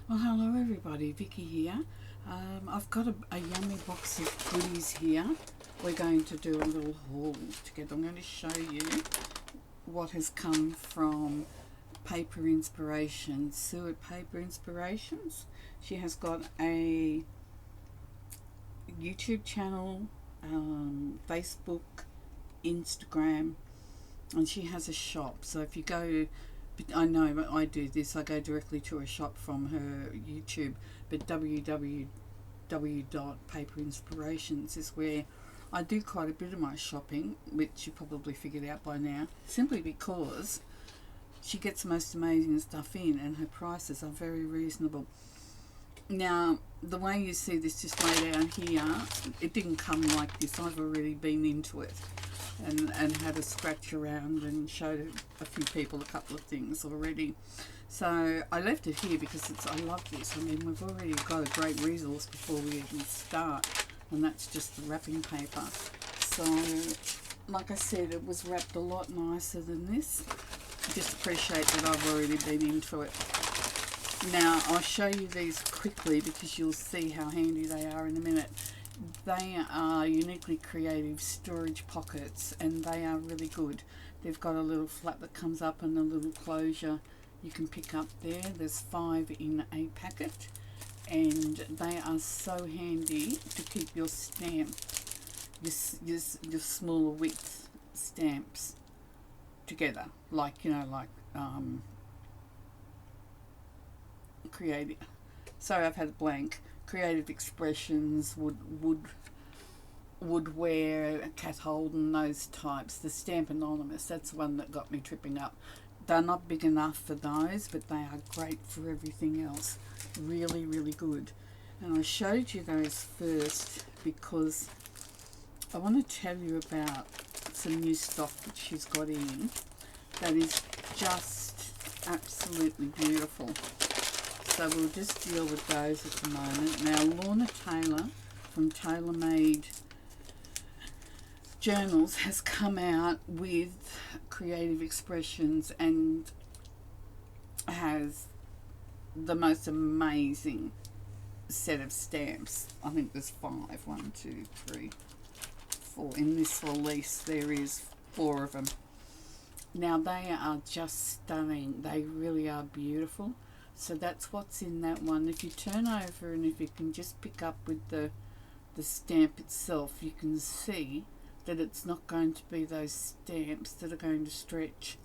Well, hello everybody, Vicky here. I've got a yummy box of goodies here. We're going to do a little haul together. I'm going to show you what has come from Paper Inspirations, Sue Paper Inspirations. She has got a YouTube channel, Facebook, Instagram, and she has a shop. So if you go, I know I do this, I go directly to a shop from her YouTube, but www.paperinspirations is where I do quite a bit of my shopping, which you probably figured out by now, simply because she gets the most amazing stuff in and her prices are very reasonable. Now, the way you see this just laid out here, it didn't come like this. I've already been into it and had a scratch around and showed a few people a couple of things already. So I left it here because I love this. I mean, we've already got a great resource before we even start, and that's just the wrapping paper. So, like I said, it was wrapped a lot nicer than this. Just appreciate that I've already been into it. Now, I'll show you these quickly because you'll see how handy they are in a minute. They are uniquely creative storage pockets and they are really good. They've got a little flap that comes up and a little closure you can pick up there. There's 5 in a packet and they are so handy to keep your stamp, your smaller width stamps together, like creative. Sorry, I've had a blank. Creative Expressions, Woodware, Cat Holden, those types. The Stamp Anonymous, that's the one that got me tripping up. They're not big enough for those, but they are great for everything else. Really, really good. And I showed you those first because I want to tell you about some new stock that she's got in that is just absolutely beautiful. So we'll just deal with those at the moment. Now, Lorna Taylor from Tailor Made Journals has come out with Creative Expressions and has the most amazing set of stamps. I think there's 5. 1, 2, 3, 4. In this release, there is 4 of them. Now, they are just stunning. They really are beautiful. So that's what's in that one. If you turn over and if you can just pick up with the stamp itself, you can see that it's not going to be those stamps that are going to stretch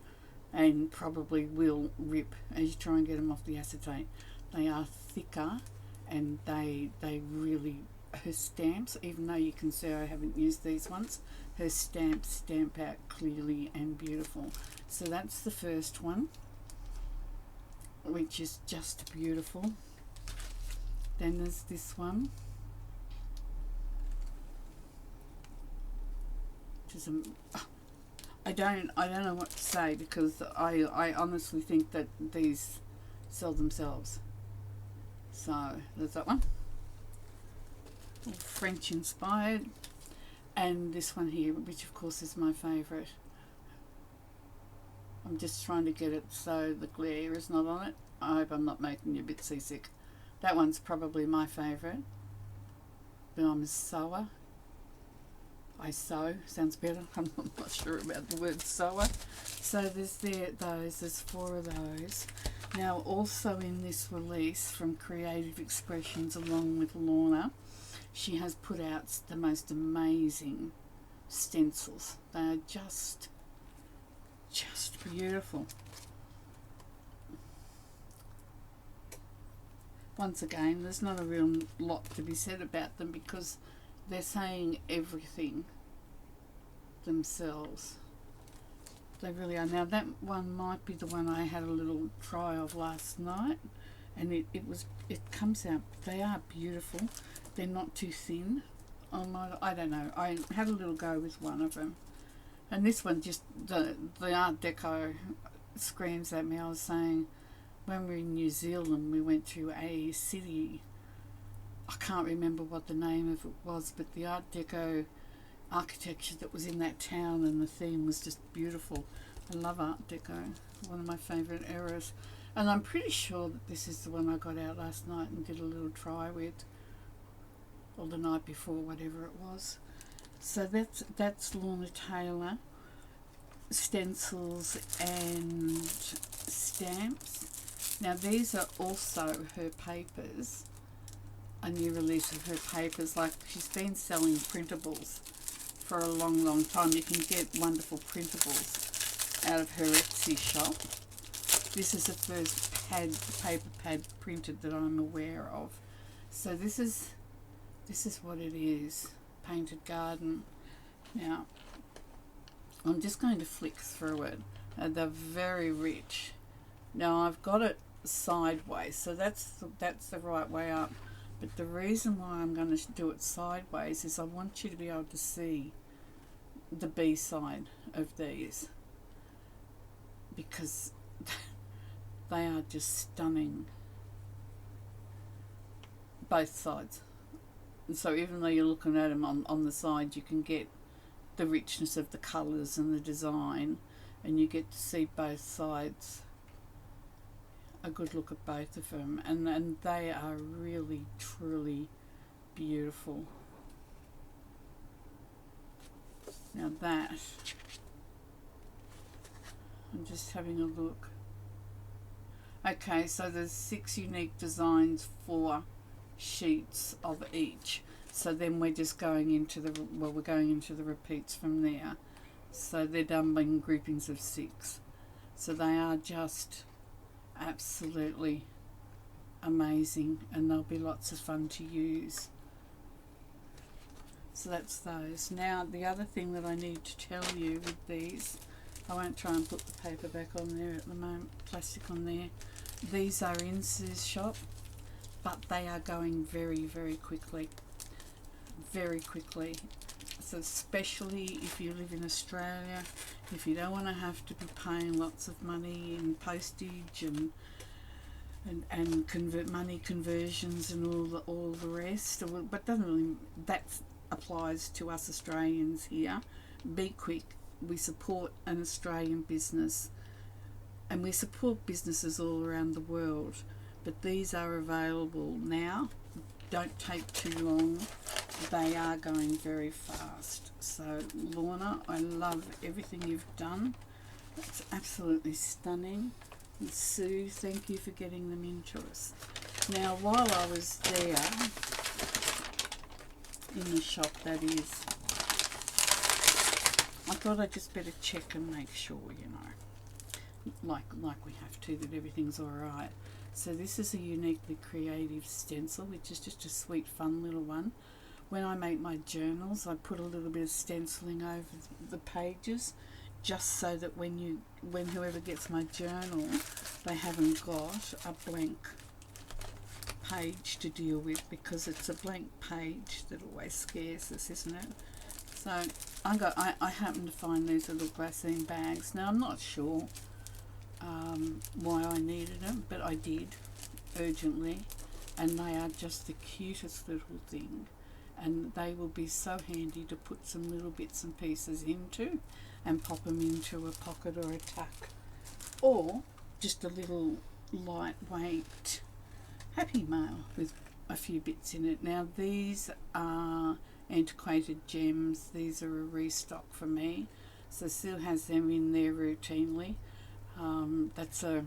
and probably will rip as you try and get them off the acetate. They are thicker and they really, her stamps, even though you can see I haven't used these ones, her stamps stamp out clearly and beautiful. So that's the first one, which is just beautiful. Then there's this one, which is I don't know what to say because I honestly think that these sell themselves. So there's that one, French inspired, and this one here, which of course is my favourite. I'm just trying to get it so the glare is not on it. I hope I'm not making you a bit seasick. That one's probably my favourite. But I'm a sewer. I sew sounds better. I'm not sure about the word sewer. So there's there's 4 of those. Now also in this release from Creative Expressions along with Lorna, she has put out the most amazing stencils. They are just beautiful. Once again, there's not a real lot to be said about them because they're saying everything themselves. They really are. Now that one might be the one I had a little try of last night, and it comes out. They are beautiful. They're not too thin. I don't know. I had a little go with one of them. And this one, just the Art Deco screams at me. I was saying, when we were in New Zealand, we went to a city. I can't remember what the name of it was, but the Art Deco architecture that was in that town and the theme was just beautiful. I love Art Deco, one of my favourite eras. And I'm pretty sure that this is the one I got out last night and did a little try with, or the night before, whatever it was. So that's Lorna Taylor stencils and stamps. Now these are also her papers, a new release of her papers. Like, she's been selling printables for a long time. You can get wonderful printables out of her Etsy shop. This is the first paper pad printed that I'm aware of. So this is what it is. Painted Garden. Now I'm just going to flick through it. They're very rich. Now I've got it sideways, so that's the right way up. But the reason why I'm going to do it sideways is I want you to be able to see the B side of these, because they are just stunning, both sides. And so even though you're looking at them on the side, you can get the richness of the colours and the design, and you get to see both sides, a good look at both of them, and they are really truly beautiful. Now that, I'm just having a look. Okay, so there's 6 unique designs, 4 sheets of each. So then we're just going into we're going into the repeats from there. So they're done in groupings of 6. So they are just absolutely amazing, and they'll be lots of fun to use. So that's those. Now the other thing that I need to tell you with these, I won't try and put the paper back on there at the moment, plastic on there. These are in Sue's shop, but they are going very quickly. Very quickly. So especially if you live in Australia, if you don't want to have to be paying lots of money in postage and money conversions and all the rest, but doesn't really, that applies to us Australians here. Be quick. We support an Australian business, and we support businesses all around the world, but these are available now. Don't take too long. They are going very fast. So Lorna, I love everything you've done. It's absolutely stunning. And Sue, thank you for getting them into us. Now while I was there, in the shop that is, I thought I'd just better check and make sure, you know, like we have to, that everything's alright. So this is a uniquely creative stencil, which is just a sweet fun little one. When I make my journals, I put a little bit of stenciling over the pages, just so that when whoever gets my journal, they haven't got a blank page to deal with, because it's a blank page that always scares us, isn't it? So I happen to find these little glassine bags. Now I'm not sure why I needed them, but I did urgently, and they are just the cutest little thing, and they will be so handy to put some little bits and pieces into and pop them into a pocket or a tuck, or just a little lightweight Happy Mail with a few bits in it. Now these are Antiquated Gems. These are a restock for me, so still has them in there routinely. That's a,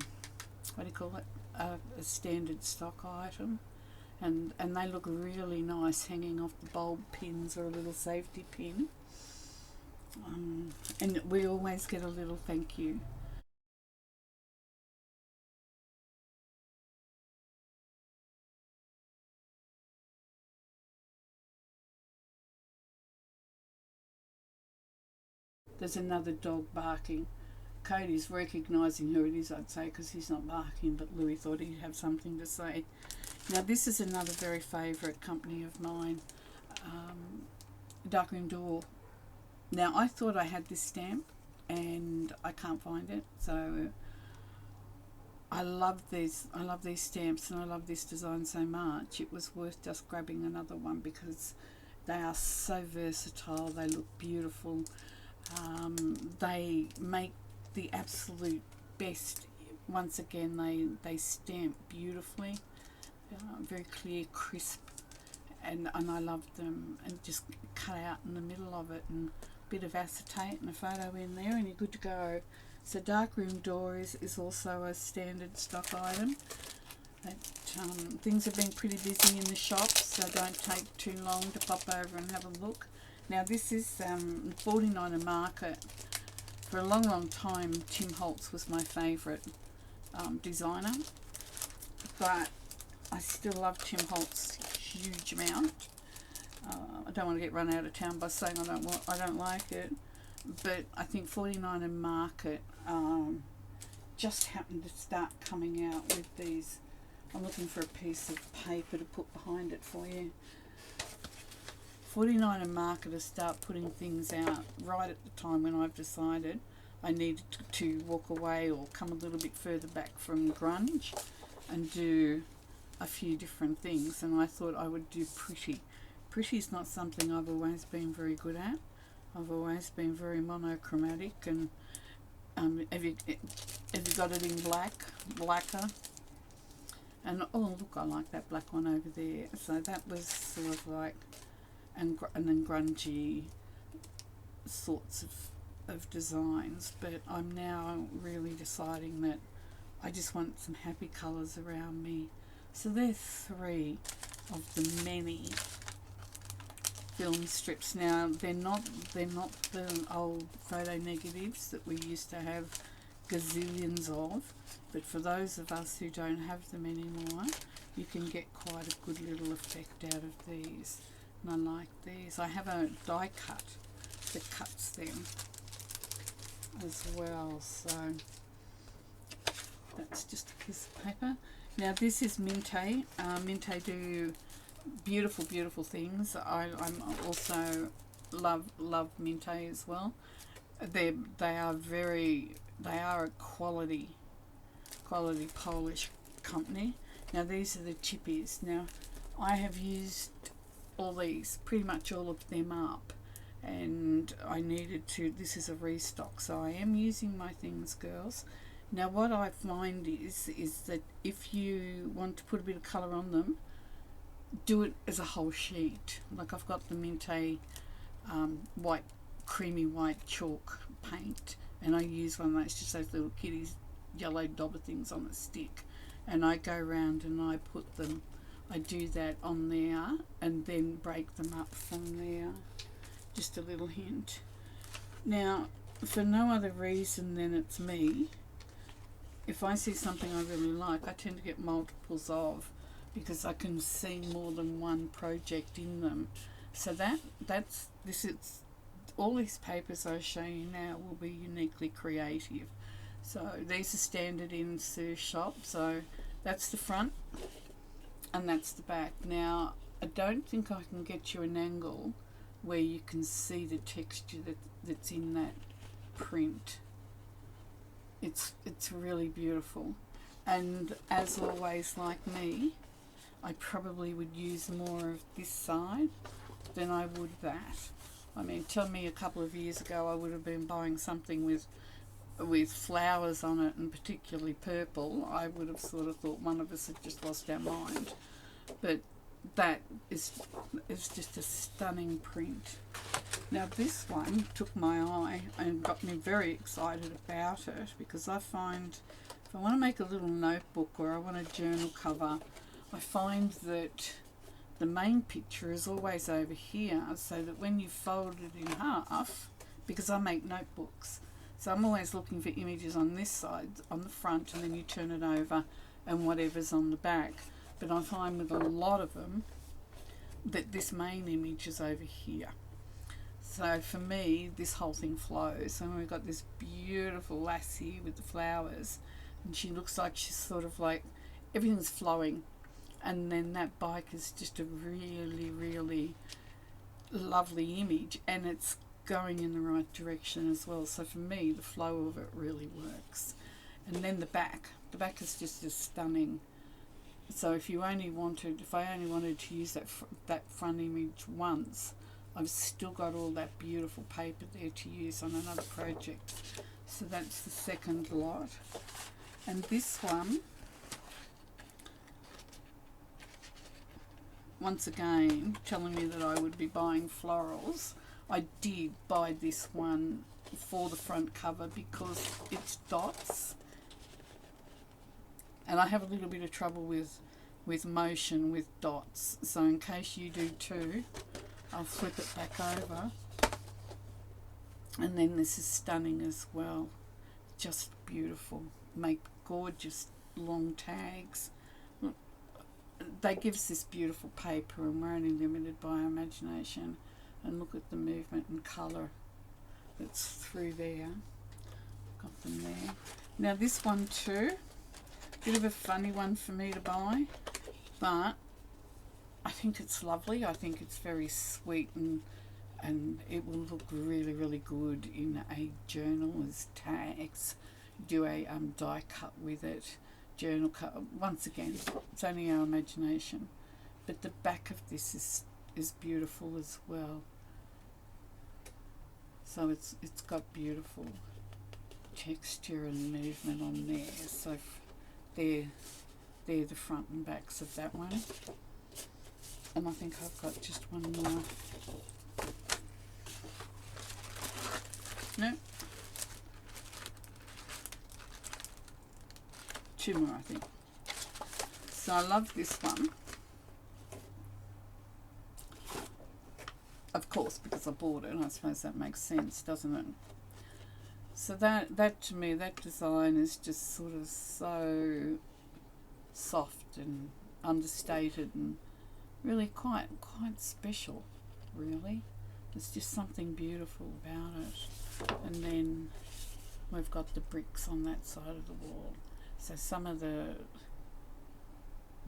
what do you call it, a standard stock item, and they look really nice hanging off the bulb pins or a little safety pin, and we always get a little thank you. There's another dog barking. Cody's recognising who it is, I'd say, because he's not barking, but Louis thought he'd have something to say. Now this is another very favourite company of mine, Darkroom Door. Now I thought I had this stamp and I can't find it, so I love these stamps, and I love this design so much. It was worth just grabbing another one because they are so versatile. They look beautiful. They make the absolute best once again they stamp beautifully, very clear, crisp, and I loved them, and just cut out in the middle of it and a bit of acetate and a photo in there and you're good to go. So darkroom door is also a standard stock item. That, things have been pretty busy in the shop, so don't take too long to pop over and have a look. Now this is 49er Market. For a long time Tim Holtz was my favourite designer, but I still love Tim Holtz huge amount. I don't want to get run out of town by saying I don't like it, but I think 49er Market just happened to start coming out with these. I'm looking for a piece of paper to put behind it for you. 49er Market to start putting things out right at the time when I've decided I needed to walk away or come a little bit further back from grunge and do a few different things, and I thought I would do pretty. Pretty's not something I've always been very good at. I've always been very monochromatic, and have you got it in blacker? And oh look, I like that black one over there. So that was sort of like, and then grungy sorts of designs, but I'm now really deciding that I just want some happy colours around me. So there's 3 of the many film strips. Now they're not the old photo negatives that we used to have gazillions of, but for those of us who don't have them anymore, you can get quite a good little effect out of these. And I like these. I have a die cut that cuts them as well, so that's just a piece of paper. Now this is Minte. Minte do beautiful things. I'm also love Minte as well. They are a quality Polish company. Now these are the chippies. Now I have used all these, pretty much all of them up, and I needed to, this is a restock, so I am using my things, girls. Now what I find is that if you want to put a bit of colour on them, do it as a whole sheet. Like I've got the Minte white, creamy white chalk paint, and I use one that's just those little kitties yellow dauber things on a stick, and I go around and I put them, I do that on there and then break them up from there. Just a little hint. Now for no other reason than it's me, if I see something I really like, I tend to get multiples of, because I can see more than one project in them. So that's all these papers I show you now will be uniquely creative. So these are standard in Sue shop. So that's the front and that's the back. Now I don't think I can get you an angle where you can see the texture that's in that print. It's really beautiful, and as always, like me, I probably would use more of this side than I would that. I mean, tell me a couple of years ago I would have been buying something with flowers on it, and particularly purple. I would have sort of thought one of us had just lost our mind. But that is just a stunning print. Now this one took my eye and got me very excited about it, because I find if I want to make a little notebook or I want a journal cover, I find that the main picture is always over here, so that when you fold it in half, because I make notebooks, so I'm always looking for images on this side, on the front, and then you turn it over and whatever's on the back. But I find with a lot of them that this main image is over here. So for me, this whole thing flows. And we've got this beautiful lassie with the flowers, and she looks like she's sort of like, everything's flowing. And then that bike is just a really lovely image, and it's going in the right direction as well. So for me, the flow of it really works. And then the back is just as stunning. So if I only wanted to use that front image once, I've still got all that beautiful paper there to use on another project. So that's the second lot. And this one, once again, telling me that I would be buying florals. I did buy this one for the front cover because it's dots. And I have a little bit of trouble with motion with dots. So in case you do too, I'll flip it back over. And then this is stunning as well. Just beautiful. Make gorgeous long tags. Look, they give us this beautiful paper, and we're only limited by our imagination. And look at the movement and colour that's through there. Got them there. Now this one too, bit of a funny one for me to buy, but I think it's lovely. I think it's very sweet, and it will look really, really good in a journal as tags. Do a die cut with it, journal cut. Once again, it's only our imagination, but the back of this is beautiful as well. So it's got beautiful texture and movement on there. So they're the front and backs of that one. And I think I've got just one more. No. Two more, I think. So I love this one. Of course, because I bought it, and I suppose that makes sense, doesn't it? So that to me, that design is just sort of so soft and understated and really quite special, really. There's just something beautiful about it. And then we've got the bricks on that side of the wall. So some of the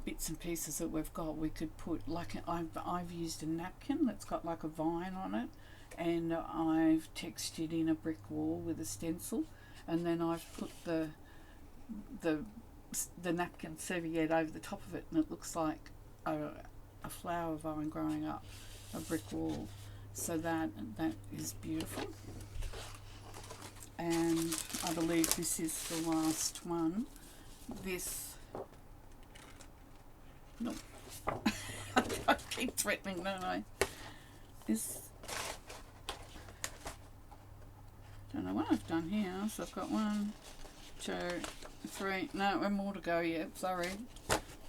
bits and pieces that we've got, we could put, like, I've used a napkin that's got like a vine on it, and I've textured in a brick wall with a stencil, and then I've put the napkin serviette over the top of it, and it looks like a flower vine growing up a brick wall. So that is beautiful. And I believe this is the last one. This, no, I keep threatening, don't I? This, don't know what I've done here. So I've got 1, 2, 3, no, one more to go yet, sorry.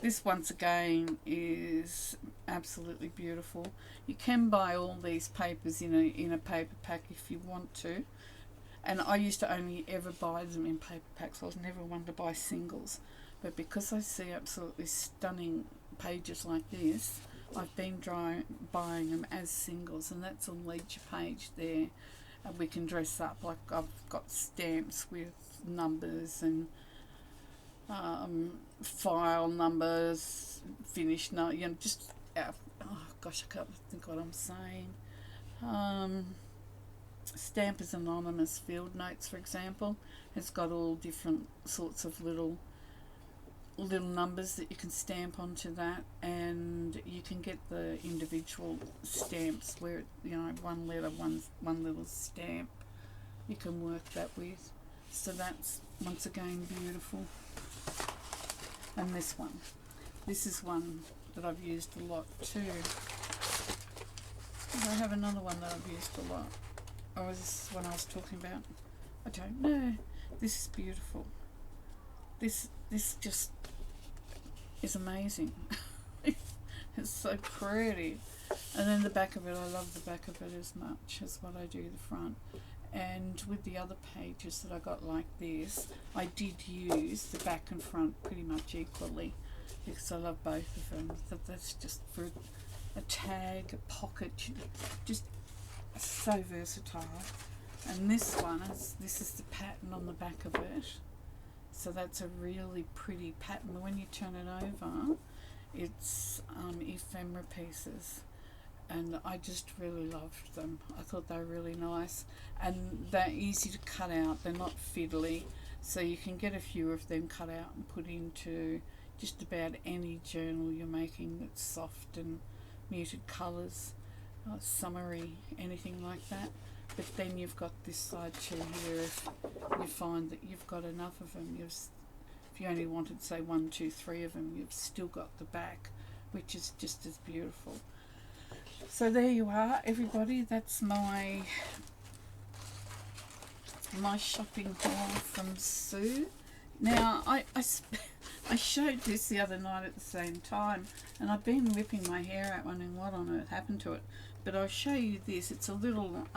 This once again is absolutely beautiful. You can buy all these papers in a paper pack if you want to. And I used to only ever buy them in paper packs. I was never one to buy singles. But because I see absolutely stunning pages like this, I've been buying them as singles. And that's on Leisure Page there. We can dress up. Like I've got stamps with numbers and file numbers, finish note, just, oh gosh, I can't think what I'm saying. Stampers Anonymous field notes, for example, it's got all different sorts of little numbers that you can stamp onto that, and you can get the individual stamps where, one letter, one little stamp you can work that with. So that's once again beautiful. And this is one that I've used a lot too. Do I have another one that I've used a lot? Or is this one I was talking about? I don't know. This is beautiful. This just is amazing. It's so pretty. And then the back of it, I love the back of it as much as what I do the front. And with the other pages that I got like this, I did use the back and front pretty much equally because I love both of them. That's just for a tag, a pocket, just so versatile. And this is the pattern on the back of it. So that's a really pretty pattern. When you turn it over, it's ephemera pieces. And I just really loved them. I thought they were really nice, and they're easy to cut out. They're not fiddly, so you can get a few of them cut out and put into just about any journal you're making that's soft and muted colours, summery, anything like that. But then you've got this side too here. If you find that you've got enough of them, if you only wanted, say, 1, 2, 3 of them, you've still got the back, which is just as beautiful. So there you are, everybody. That's my shopping haul from Sue. Now, I showed this the other night at the same time, and I've been ripping my hair out wondering what on earth happened to it. But I'll show you this. It's a little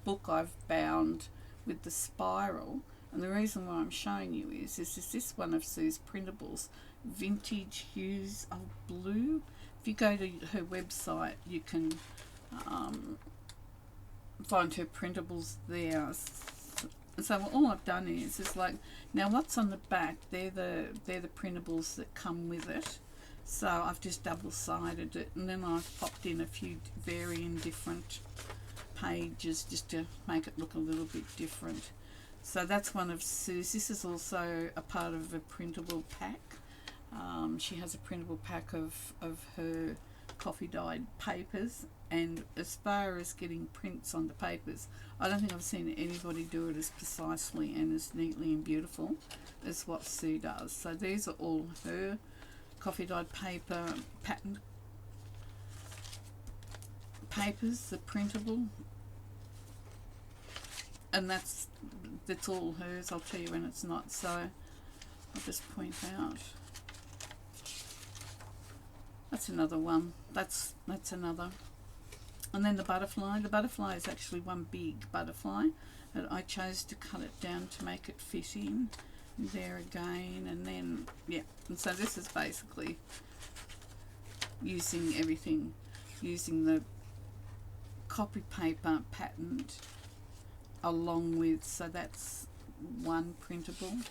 book I've bound with the spiral, and the reason why I'm showing you is this one of Sue's printables, Vintage Hues of Blue. If you go to her website, you can find her printables there. So all I've done is like, now what's on the back, they're the printables that come with it. So I've just double-sided it, and then I've popped in a few varying different pages just to make it look a little bit different. So that's one of Sue's. This is also a part of a printable pack. She has a printable pack of her coffee-dyed papers, and as far as getting prints on the papers, I don't think I've seen anybody do it as precisely and as neatly and beautiful as what Sue does. So these are all her coffee-dyed paper pattern papers, the printable, and that's all hers. I'll tell you when it's not, so I'll just point out. That's another one. That's another. And then the butterfly. The butterfly is actually one big butterfly, but I chose to cut it down to make it fit in there again. And then, yeah, and so this is basically using everything, using the copy paper patterned along with, so that's one printable,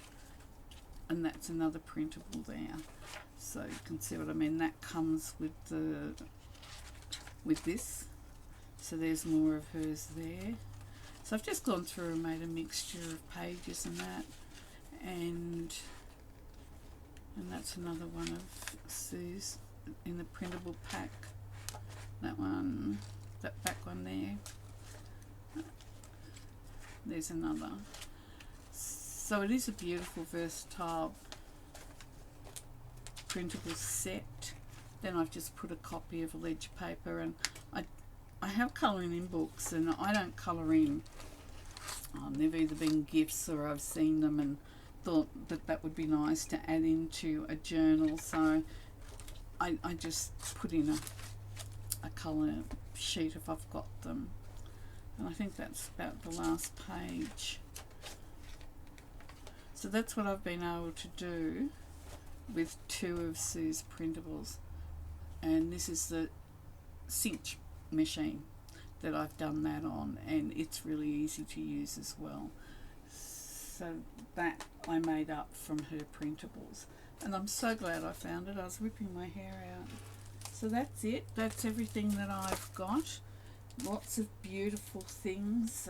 and that's another printable there. So you can see what I mean. That comes with this. So there's more of hers there. So I've just gone through and made a mixture of pages and that, and that's another one of Sue's in the printable pack. That one, that back one there. There's another. So it is a beautiful, versatile printable set. Then I've just put a copy of ledger paper, and I have colouring in books, and I don't colour in. They've either been gifts or I've seen them and thought that would be nice to add into a journal, so I just put in a colour sheet if I've got them. And I think that's about the last page. So that's what I've been able to do with two of Sue's printables. And this is the cinch machine that I've done that on, and it's really easy to use as well. So that I made up from her printables, and I'm so glad I found it. I was ripping my hair out. So that's it. That's everything that I've got. Lots of beautiful things.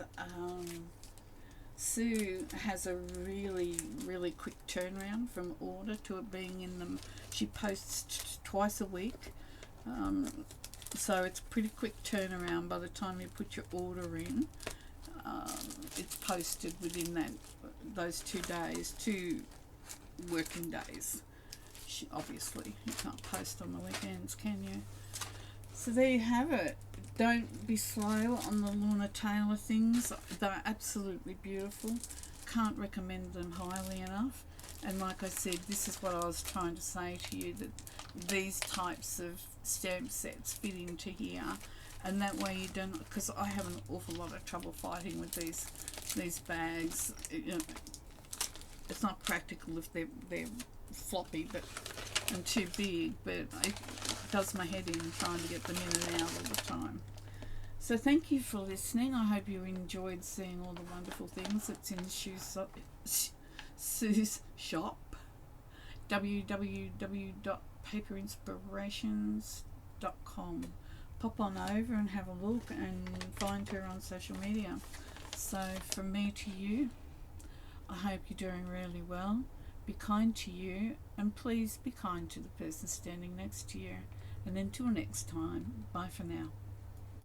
Sue has a really, really quick turnaround from order to it being in them. She posts twice a week. So it's a pretty quick turnaround. By the time you put your order in, it's posted within those 2 days, 2 working days. Obviously, you can't post on the weekends, can you? So there you have it. Don't be slow on the Lorna Taylor things. They're absolutely beautiful. Can't recommend them highly enough. And like I said, this is what I was trying to say to you, that these types of stamp sets fit into here, and that way you don't, because I have an awful lot of trouble fighting with these bags. It's not practical if they're floppy and too big, but it does my head in trying to get them in and out all the time. So thank you for listening. I hope you enjoyed seeing all the wonderful things that's in Sue's shop, www.paperinspirations.com. Pop on over and have a look and find her on social media. So from me to you, I hope you're doing really well. Be kind to you, and please be kind to the person standing next to you. And until next time, bye for now.